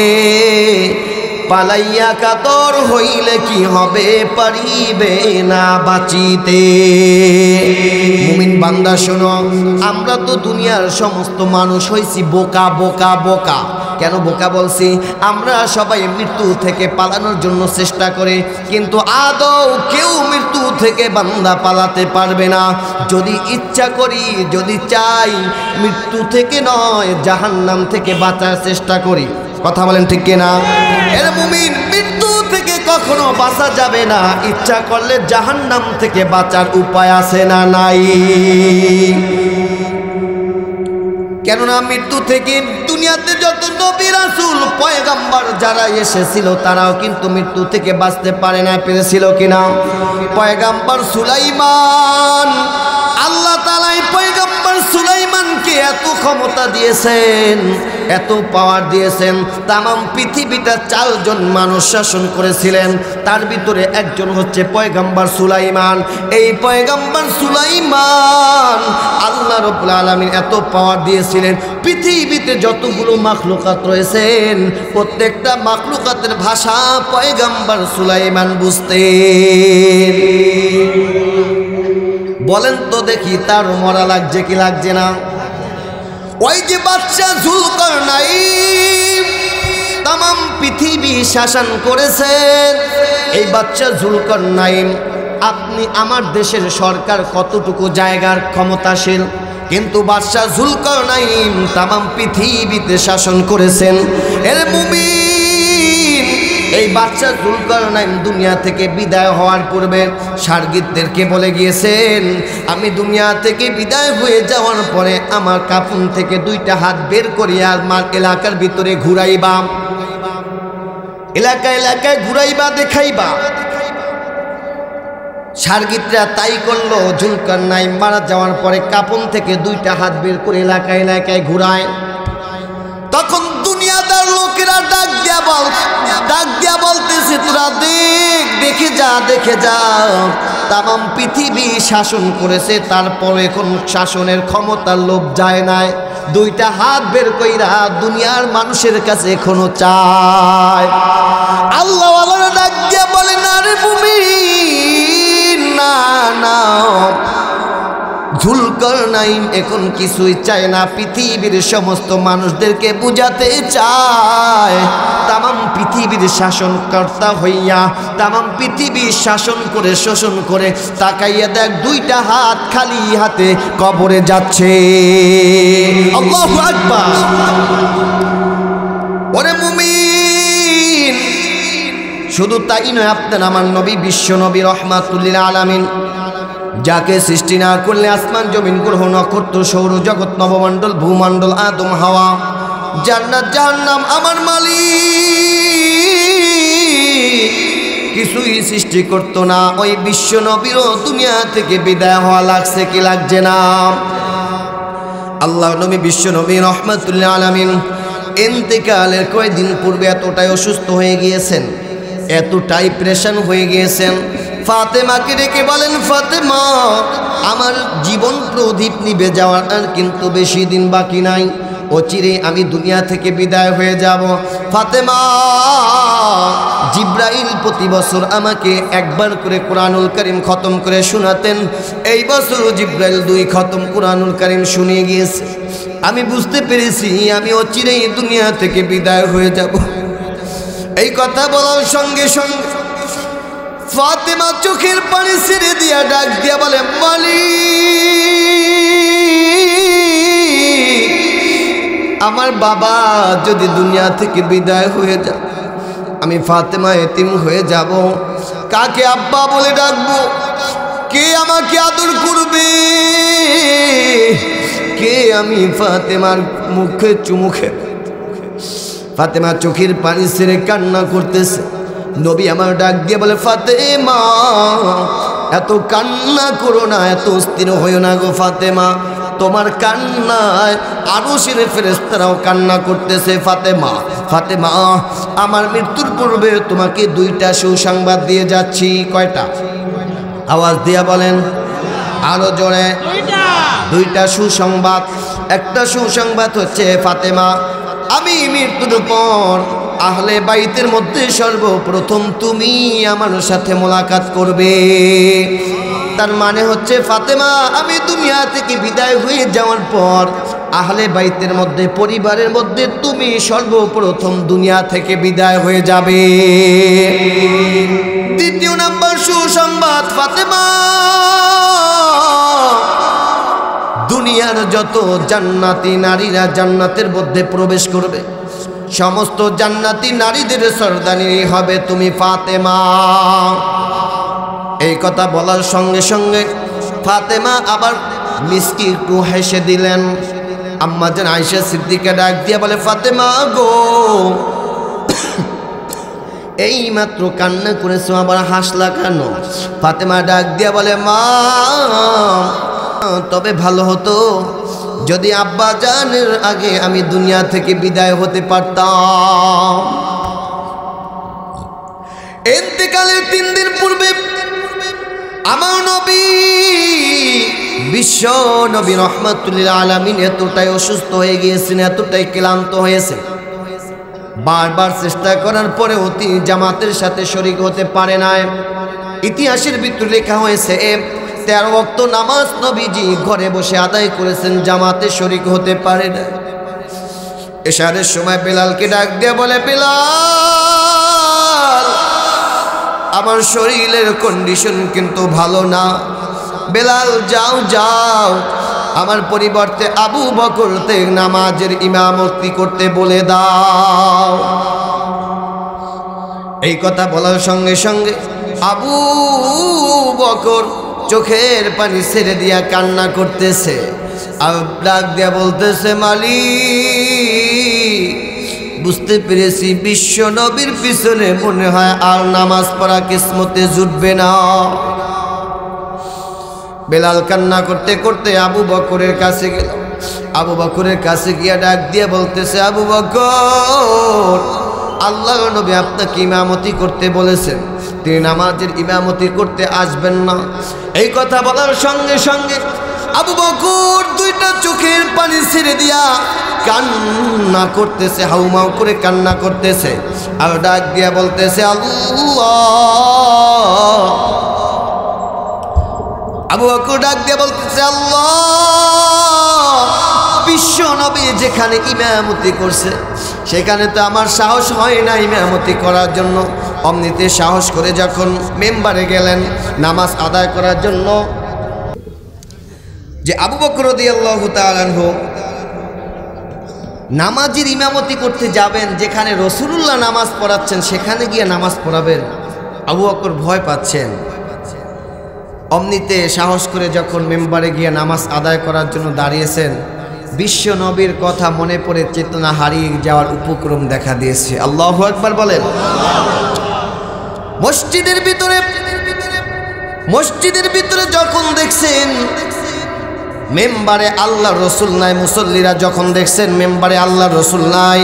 পালাইয়া কাতর হইলে কি হবে, পারিবে না বাঁচিতে। মুমিন বান্দা শোনো, আমরা তো দুনিয়ার সমস্ত মানুষ হইছি বোকা বোকা বোকা। কেন বোকা বলছি? আমরা সবাই মৃত্যু থেকে পালানোর জন্য চেষ্টা করি, কিন্তু আদৌ কেউ মৃত্যু থেকে বান্দা পালাতে পারবে না। যদি ইচ্ছা করি, যদি চাই, মৃত্যু থেকে নয় জাহান্নাম থেকে বাঁচার চেষ্টা করি। কথা বলেন ঠিক কিনা? এর মুমিন, মৃত্যু থেকে কখনো বাঁচা যাবে না, ইচ্ছা করলে জাহান্নাম থেকে বাঁচার উপায় আছে না নাই? কেননা মৃত্যু থেকে দুনিয়াতে যত নবী রাসূল পয়গম্বর যারা এসেছিল, তারাও কিন্তু মৃত্যু থেকে বাঁচতে পারে না, পেরেছিল কিনা? পয়গম্বর সুলাইমান, আল্লাহ তাআলা পয়গম্বর সুলাইমানকে এত ক্ষমতা দিয়েছেন, এত পাওয়ার দিয়েছেন, তামাম পৃথিবীটা 4 জন মানুষ শাসন করেছিলেন, তার ভিতরে একজন হচ্ছে পয়গম্বর সুলাইমান। এই পয়গম্বর সুলাইমান আল্লাহ রাব্বুল আলামিন এত পাওয়ার দিয়েছিলেন, পৃথিবীতে যতগুলো মাখলুকাত রয়েছেন, প্রত্যেকটা মাখলুকাতের ভাষা পয়গম্বর সুলাইমান বুঝতেন। বলেন তো দেখি, তার মরা লাগছে কি লাগছে না? ওই যে বাদশা যুলকারনাইন তামাম পৃথিবী শাসন করেছেন, এই বাদশা যুলকারনাইন, আপনি আমার দেশের সরকার কতটুকু জায়গার ক্ষমতাশীল, কিন্তু বাদশা যুলকারনাইন তামাম পৃথিবীতে শাসন করেছেন। এর মুমিন, এই বাদশা যুলকারনাইন দুনিয়া থেকে বিদায় হওয়ার পূর্বে সার্গিতদেরকে বলে গিয়েছেন, আমি দুনিয়া থেকে বিদায় হয়ে যাওয়ার পরে আমার কাফন থেকে দুইটা হাত বের করিয়া আমার এলাকার ভিতরে ঘুরাইবা, এলাকায় এলাকায় ঘুরাইবা, দেখাইবা। সার্গিতরা তাই করলো। যুলকারনাইন মারা যাওয়ার পরে কাফন থেকে দুইটা হাত বের করে এলাকায় এলাকায় ঘুরায়। তখন দুনিয়াদার লোকেরা ডাক দিয়া বলতেছে, তোরা দেখে যা, দেখে যা, তামাম পৃথিবী শাসন করেছে, তারপরে কোন শাসনের ক্ষমতার লোভ যায় নাই, দুইটা হাত বের কইরা দুনিয়ার মানুষের কাছে এখনো চায়। আল্লাহ ওয়ালারা ডাক দিয়া বলে, না রে মুমিন, না না, যুলকারনাইন এখন কিছুই চায় না, পৃথিবীর সমস্ত মানুষদেরকে বুঝাতে চায় তামাম পৃথিবীর শাসনকর্তা হইয়া তামাম পৃথিবীর শাসন করে শোষণ করে তাকাইয়া দেখ দুইটা হাত খালি হাতে কবরে যাচ্ছে। আল্লাহু আকবার। ওরে মুমিন, শুধু তাই নয়, আপনার আমার নবী বিশ্ব নবী রহমাতুল্লিল আলামিন, যাকে সৃষ্টি না করলে আসমান জমিন গ্রহ নক্ষত্র সৌর জগৎ নবমণ্ডল ভূমণ্ডল আদম হাওয়া জান্নাত জাহান্নাম আমার মালিক কিছুই সৃষ্টি করতো না, ওই বিশ্ব নবীরও দুনিয়া থেকে বিদায় হওয়া লাগছে কি লাগছে না? আল্লাহ নবী বিশ্ব নবী রহমাতুল্লিল আলামিন ইন্তেকালের কয়েকদিন পূর্বে এতটাই অসুস্থ হয়ে গিয়েছেন, এতটাই প্রেশান হয়ে গিয়েছেন। ফাতেমাকে ডেকে বলেন, ফাতেমা, আমার জীবন প্রদীপ নিভে যাওয়ার আর কিন্তু বেশি দিন বাকি নাই, অচিরে আমি দুনিয়া থেকে বিদায় হয়ে যাব। ফাতেমা, জিব্রাইল প্রতি বছর আমাকে একবার করে কোরআনুল কারীম খতম করে শোনাতেন, এই বছর জিব্রাইল 2 খতম কোরআনুল কারীম শুনিয়ে গিয়েছে। আমি বুঝতে পেরেছি আমি অচিরেই দুনিয়া থেকে বিদায় হয়ে যাব। এই কথা বলার সঙ্গে সঙ্গে ফাতেমা চোখের পানি ছেড়ে দিয়া ডাক দিয়া বলে, মালিক, আমার বাবা যদি দুনিয়া থেকে বিদায় হয়ে যায়, আমি ফাতেমা এতিম হয়ে যাব, কাকে আব্বা বলে ডাকবো? কে আমাকে আদর করবে? কে আমি ফাতেমার মুখে চুমু খেব? ফাতেমা চোখের পানি ছেড়ে কান্না করতেছে। নবী আমার ডাক দিয়ে বলে, ফাতেমা, এত কান্না করো না, এত অস্থির হইও না গো ফাতেমা, তোমার কান্নায় আরশের ফেরেশতারাও কান্না করতেছে। ফাতেমা, ফাতেমা, আমার মৃত্যুর পূর্বে তোমাকে 2টা সুসংবাদ দিয়ে যাচ্ছি। কয়টা? আওয়াজ দিয়া বলেন, আরো জোরে। 2টা সুসংবাদ। একটা সুসংবাদ হচ্ছে, ফাতেমা, আমি মৃত্যুর পর আহলে বাইতের মধ্যে সর্বপ্রথম তুমি আমার সাথে মোলাকাত করবে। তার মানে হচ্ছে, ফাতেমা, আমি দুনিয়া থেকে বিদায় হয়ে যাওয়ার পর আহলে বাইতের মধ্যে, পরিবারের মধ্যে তুমি সর্বপ্রথম দুনিয়া থেকে বিদায় হয়ে যাবে। 2 নম্বর সুসংবাদ, ফাতেমা, দুনিয়ার যত জান্নাতি নারীরা জান্নাতের মধ্যে প্রবেশ করবে, সমস্ত জান্নাতি নারীদের সর্দানি হবে তুমি ফাতেমা। এই কথা বলার সঙ্গে সঙ্গে ফাতেমা আবার মিষ্টি একটু হেসে দিলেন। আম্মা জান আয়েশা সিদ্দিকা ডাক দিয়া বলে, ফাতেমা গো, এই মাত্র কান্না করেছো, আবার হাসলা কেন? ফাতেমা ডাক দিয়া বলে, মা, তবে ভালো হতো যদি আব্বা জানের আগে আমি দুনিয়া থেকে বিদায় হতে পারতাম। ইন্তেকালের 3 দিন পূর্বে আমার নবী বিশ্ব নবী রহমাতুল্লিল আলামিন এতটাই অসুস্থ হয়ে গিয়েছেন, এতটাই ক্লান্ত হয়েছেন, বারবার চেষ্টা করার পরেও তিনি জামাতের সাথে শরীক হতে পারে নাই। ইতিহাসের ভিতরে লেখা হয়েছে 13 ওয়াক্ত নামাজ নবীজি ঘরে বসে আদায় করেছেন, জামাতে শরীক হতে পারে না। এশারের সময় বেলালকে ডাক দিয়ে বলে, বেলাল, আমার শরীরের কন্ডিশন কিন্তু ভালো না, বেলাল যাও যাও, আমার পরিবর্তে আবু বকরকে নামাজের ইমামতি করতে বলে দাও। এই কথা বলার সঙ্গে সঙ্গে আবু বকর চোখের পানি ছেড়ে দিয়া কান্না করতেছে, আর ডাক দিয়া বলতেছে, মালিক, বুঝতে পেরেছি বিশ্ব নবীর পিছনে মনে হয় আর নামাজ পড়া কিসমতে জুটবে না। বেলাল কান্না করতে করতে আবু বকরের কাছে গেল। আবু বকরের কাছে গিয়া ডাক দিয়ে বলতেছে, আবু বকর, আল্লাহর নবী আপনাকে ইমামতি করতে বলেছেন, তিনি নামাজের ইমামতি করতে আসবেন না। এই কথা বলার সঙ্গে সঙ্গে আবু বকর দুইটা চোখের পানি ছেড়ে দিয়া কান্না করতেছে, হাউমাউ করে কান্না করতেছে, আর ডাক দিয়া বলতেছে, আল্লাহ। আবু বকর ডাক দিয়ে বলতেছে, আল্লাহ, বিশ্ব নবী যেখানে ইমামতি করছে সেখানে তো আমার সাহস হয় না ইমামতি করার জন্য। অমনিতে সাহস করে যখন মেম্বারে গেলেন নামাজ আদায় করার জন্য, যে আবু বকর রাদিয়াল্লাহু তাআলা আনহু নামাজের ইমামতি করতে যাবেন, যেখানে রাসূলুল্লাহ নামাজ পড়াচ্ছেন সেখানে গিয়ে নামাজ পড়াবেন, আবু বকর ভয় পাচ্ছেন। অমনিতে সাহস করে যখন মেম্বারে গিয়ে নামাজ আদায় করার জন্য দাঁড়িয়েছেন, বিশ্ব নবীর কথা মনে পড়ে চেতনা হারিয়ে যাওয়ার উপক্রম দেখা দিয়েছে। আল্লাহু আকবার বলেন। মসজিদের ভিতরে যখন দেখছেন মেম্বারে আল্লাহ রসুল নাই, মুসল্লিরা যখন দেখছেন মেম্বারে আল্লাহ রসুল নাই,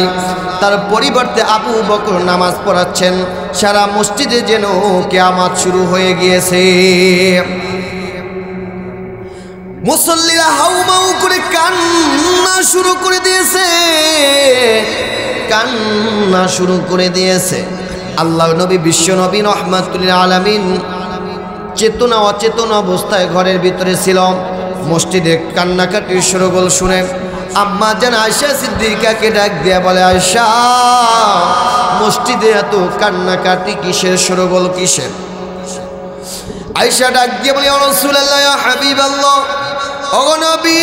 তার পরিবর্তে আবু বকর নামাজ পড়াচ্ছেন, সারা মসজিদে যেন কিয়ামত শুরু হয়ে গিয়েছে। মুসল্লিরা হাউমাউ করে কান্না শুরু করে দিয়েছে। আল্লাহ নবী বিশ্ব নবী রাহমাতুল আলামিন চেতনা অচেতন অবস্থায় ঘরের ভিতরে ছিল। মসজিদে কান্নাকাটির শোরগোল শুনে আম্মা জান আয়েশা সিদ্দিকাকে ডাক দিয়া বলে, আয়েশা, মসজিদে এত কান্নাকাটি কিসের, শোরগোল কিসের? আয়েশা ডাক দিয়ে বলে, ইয়া রাসূলুল্লাহ, ইয়া হাবিবাল্লাহ, ওগো নবী,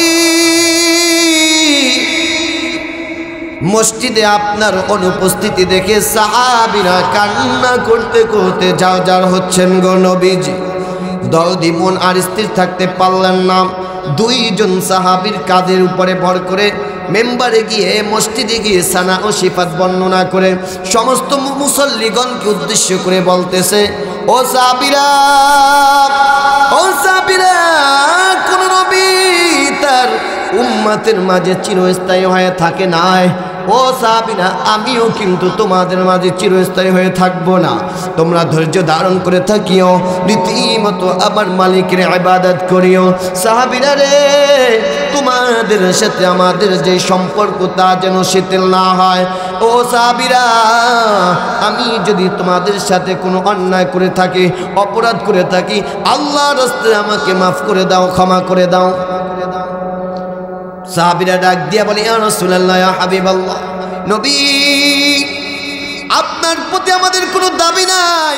মসজিদে আপনার অনুপস্থিতি দেখে সাহাবীরা কান্না করতে করতে যার হচ্ছেন গো নবীজি। দরদি মন আর স্থির থাকতে পারলেন না। দুইজন সাহাবীর কাঁধের উপরে ভর করে মেম্বারে গিয়ে মসজিদে গিয়ে সানা ও সিফাত বর্ণনা করে সমস্ত মুসল্লিগণকে উদ্দেশ্য করে বলতেছে, ও সাহাবীরা, কোন নবী তার উম্মতের মাঝে চিরস্থায়ী হয়ে থাকে নাই। ও সাহাবীরা, আমিও কিন্তু তোমাদের মাঝে চিরস্থায়ী হয়ে থাকবো না। তোমরা ধৈর্য ধারণ করে থাকিও, রীতিমতো আবার মালিকের ইবাদত করিও। সাহাবীরা রে, তোমাদের সাথে আমাদের যে সম্পর্ক তা যেন শিথিল না হয়। ও সাহাবীরা, আমি যদি তোমাদের সাথে কোনো অন্যায় করে থাকি, অপরাধ করে থাকি, আল্লাহর রাস্তায় আমাকে মাফ করে দাও, ক্ষমা করে দাও। সাহাবীরা ডাক দিয়া বলে, ইয়া রাসূলুল্লাহ, ইয়া হাবিবাল্লাহ, নবী, আপনার প্রতি আমাদের কোনো দাবি নাই।